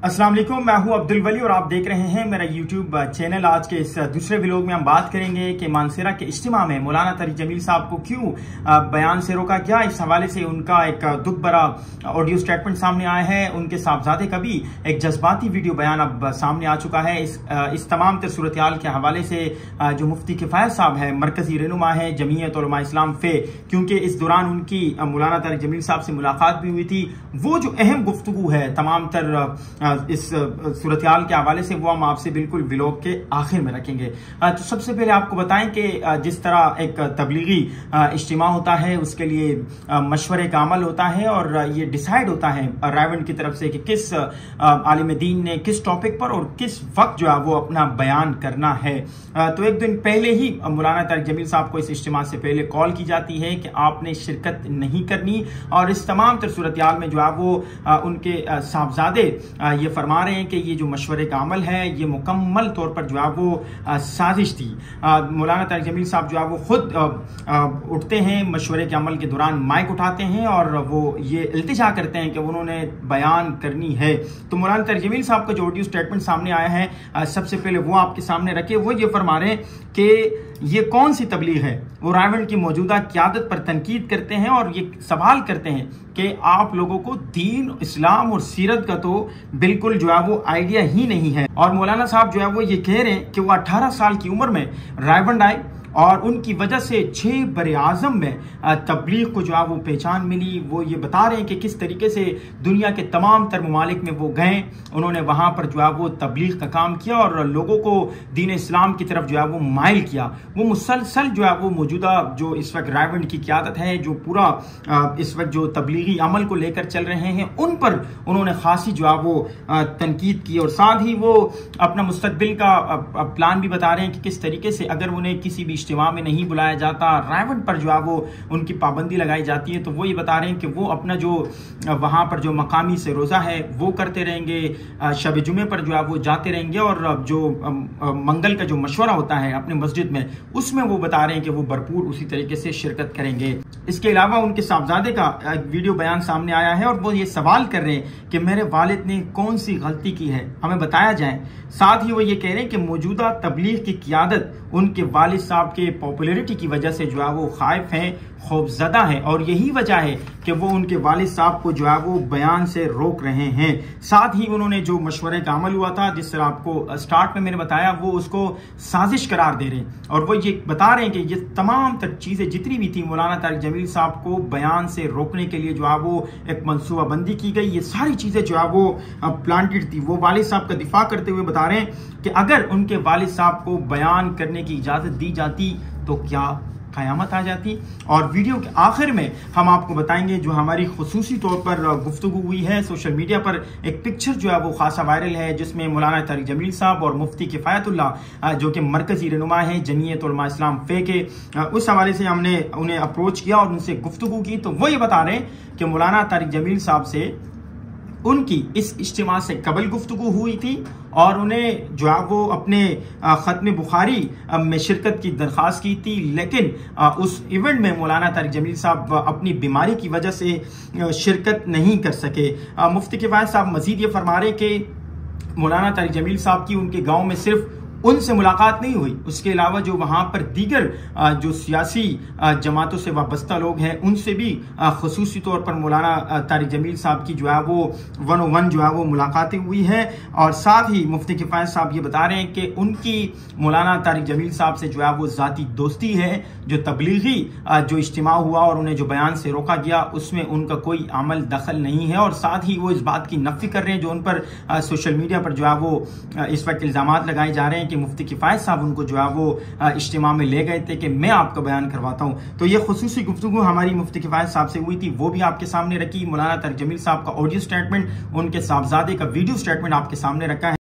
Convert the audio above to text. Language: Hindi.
अस्सलाम वालेकुम, मैं हूं अब्दुल वली और आप देख रहे हैं मेरा यूट्यूब चैनल। आज के इस दूसरे व्लॉग में हम बात करेंगे कि मानसरा के इज्तिमा में मौलाना तारिक जमील साहब को क्यों बयान से रोका गया। इस हवाले से उनका एक दुख भरा ऑडियो स्टेटमेंट सामने आया है। उनके साहबजादे का भी एक जज्बाती वीडियो बयान अब सामने आ चुका है। इस तमाम तर सूरत हाल के हवाले से जो मुफ्ती किफायत साहब है, मरकजी रहनुमा है जमीयत उलमा इस्लाम फे, क्योंकि इस दौरान उनकी मौलाना तारिक जमील साहब से मुलाकात भी हुई थी। वो जो अहम गुफ्तगू है तमाम तर इस सूरत हाल के हवाले से, वो हम आपसे बिल्कुल व्लॉग के आखिर में रखेंगे। तो सबसे पहले आपको बताएं कि जिस तरह एक तबलीगी इज्तिमा होता है उसके लिए मशवरे का अमल होता है और ये डिसाइड होता है रावण की तरफ से कि किस आलिम दीन ने किस टॉपिक पर और किस वक्त जो है वो अपना बयान करना है। तो एक दिन पहले ही मौलाना तारिक जमील साहब को इस इज्तिमा से पहले कॉल की जाती है कि आपने शिरकत नहीं करनी, और इस तमाम तर सूरत हाल में जो है वो उनके साहबजादे ये फरमा रहे हैं कि ये जो मशवरे का अमल है ये मुकम्मल तौर पर जो है वो साजिश थी। मौलाना तारिक जमील साहब जो है वो खुद उठते हैं मशवरे के अमल के दौरान, माइक उठाते हैं और वो ये इल्तिजा करते हैं कि उन्होंने बयान करनी है। तो मौलाना तारिक जमील साहब का जो ऑडियो स्टेटमेंट सामने आया है, सबसे पहले वो आपके सामने रखे। वो ये फरमा रहे हैं कि ये कौन सी तबलीग है। वो रावण की मौजूदा क़यादत पर तनकीद करते हैं और ये सवाल करते हैं कि आप लोगों को दीन, इस्लाम और सीरत का तो बिल्कुल जो है वो आइडिया ही नहीं है। और मौलाना साहब जो है वो ये कह रहे हैं कि वो 18 साल की उम्र में रावण आए और उनकी वजह से 6 बरे आज़म में तबलीग को जो है वो पहचान मिली। वो ये बता रहे हैं कि किस तरीके से दुनिया के तमाम तर ममालिक में वो गए, उन्होंने वहाँ पर जो है वो तबलीग का काम किया और लोगों को दीन इस्लाम की तरफ जो है वो माइल किया। वो मुसलसल जो है वो मौजूदा जो इस वक्त रावण की क़यादत है, जो पूरा इस वक्त जो तबलीगी अमल को लेकर चल रहे हैं, उन पर उन्होंने खासी जो है वो तनकीद की। और साथ ही वो अपना मुस्तकबिल का प्लान भी बता रहे हैं कि किस तरीके से अगर उन्हें किसी भी इज्तिमा में नहीं बुलाया जाता, रावण पर जो है वो उनकी पाबंदी लगाई जाती है, तो वो ये बता रहे हैं कि वो अपना जो वहां पर जो मकामी से रोजा है वो करते रहेंगे, शब जुमे पर जो है वो जाते रहेंगे और जो मंगल का जो मशवरा होता है अपने मस्जिद में, उसमें वो बता रहे हैं कि वो भरपूर उसी तरीके से शिरकत करेंगे। इसके अलावा उनके साहबजादे का वीडियो बयान सामने आया है और वो ये सवाल कर रहे हैं कि मेरे वालिद ने कौन सी गलती की है, हमें बताया जाए। साथ ही वो ये कह रहे हैं कि मौजूदा तबलीग की क़यादत उनके वालिद साहब के पॉपुलैरिटी की वजह से जो है वो खाइफ हैं, खौफजदा है, और यही वजह है कि वो उनके वालिद साहब को जो है वो बयान से रोक रहे हैं। साथ ही उन्होंने जो मशवरे का अमल हुआ था, जिस तरह आपको स्टार्ट में मैंने बताया, वो उसको साजिश करार दे रहे हैं और वो ये बता रहे हैं कि ये तमाम तक चीज़ें जितनी भी थी मौलाना तारिक जमील साहब को बयान से रोकने के लिए जो है वो एक मनसूबाबंदी की गई, ये सारी चीज़ें जो है वो प्लांटेड थी। वो वालिद साहब का दिफा करते हुए बता रहे हैं कि अगर उनके वालिद साहब को बयान करने की इजाज़त दी जाती तो क्या क़यामत आ जाती। और वीडियो के आखिर में हम आपको बताएंगे जो हमारी खुसूसी तौर पर गुफ्तगू हुई है। सोशल मीडिया पर एक पिक्चर जो है वो खासा वायरल है जिसमें मौलाना तारिक जमील साहब और मुफ्ती किफायतुल्लाह जो कि मरकजी रहनुमा है जमीयत उलमा इस्लाम फे के, उस हवाले से हमने उन्हें अप्रोच किया और उनसे गुफ्तगू की। तो वो ये बता रहे हैं कि मौलाना तारिक जमील साहब से उनकी इस इज्तिमा से कबल गुफ्तगू हुई थी और उन्हें जो है वो अपने ख़त्म बुखारी में शिरकत की दरख्वास्त की थी, लेकिन उस इवेंट में मौलाना तारिक जमील साहब अपनी बीमारी की वजह से शिरकत नहीं कर सके। मुफ्ती किफायत साहब मजीद ये फरमा रहे कि मौलाना तारिक जमील साहब की उनके गाँव में सिर्फ उनसे मुलाकात नहीं हुई, उसके अलावा जो वहाँ पर दीगर जो सियासी जमातों से वाबस्ता लोग हैं उनसे भी खुसूसी तौर पर मौलाना तारिक जमील साहब की जो है वो 101 जो है वो मुलाकातें हुई हैं। और साथ ही मुफ्ती किफायत साहब ये बता रहे हैं कि उनकी मौलाना तारिक जमील साहब से जो है वो ज़ाती दोस्ती है। जो तबलीगी जो इज्तिमा हुआ और उन्हें जो बयान से रोका गया उसमें उनका कोई अमल दखल नहीं है। और साथ ही वो इस बात की नफ़ी कर रहे हैं जो उन पर सोशल मीडिया पर जो है वो इस वक्त इल्ज़ामात लगाए जा रहे हैं कि मुफ्ती किफायत साहब उनको जो है वो इज्तिमा में ले गए थे कि मैं आपका बयान करवाता हूं। तो ये खुसूसी गुफ्तगू हमारी मुफ्ती किफायत साहब से हुई थी, वो भी आपके सामने रखी। मौलाना तारिक जमील साहब का ऑडियो स्टेटमेंट, उनके साहबजादे का वीडियो स्टेटमेंट आपके सामने रखा है।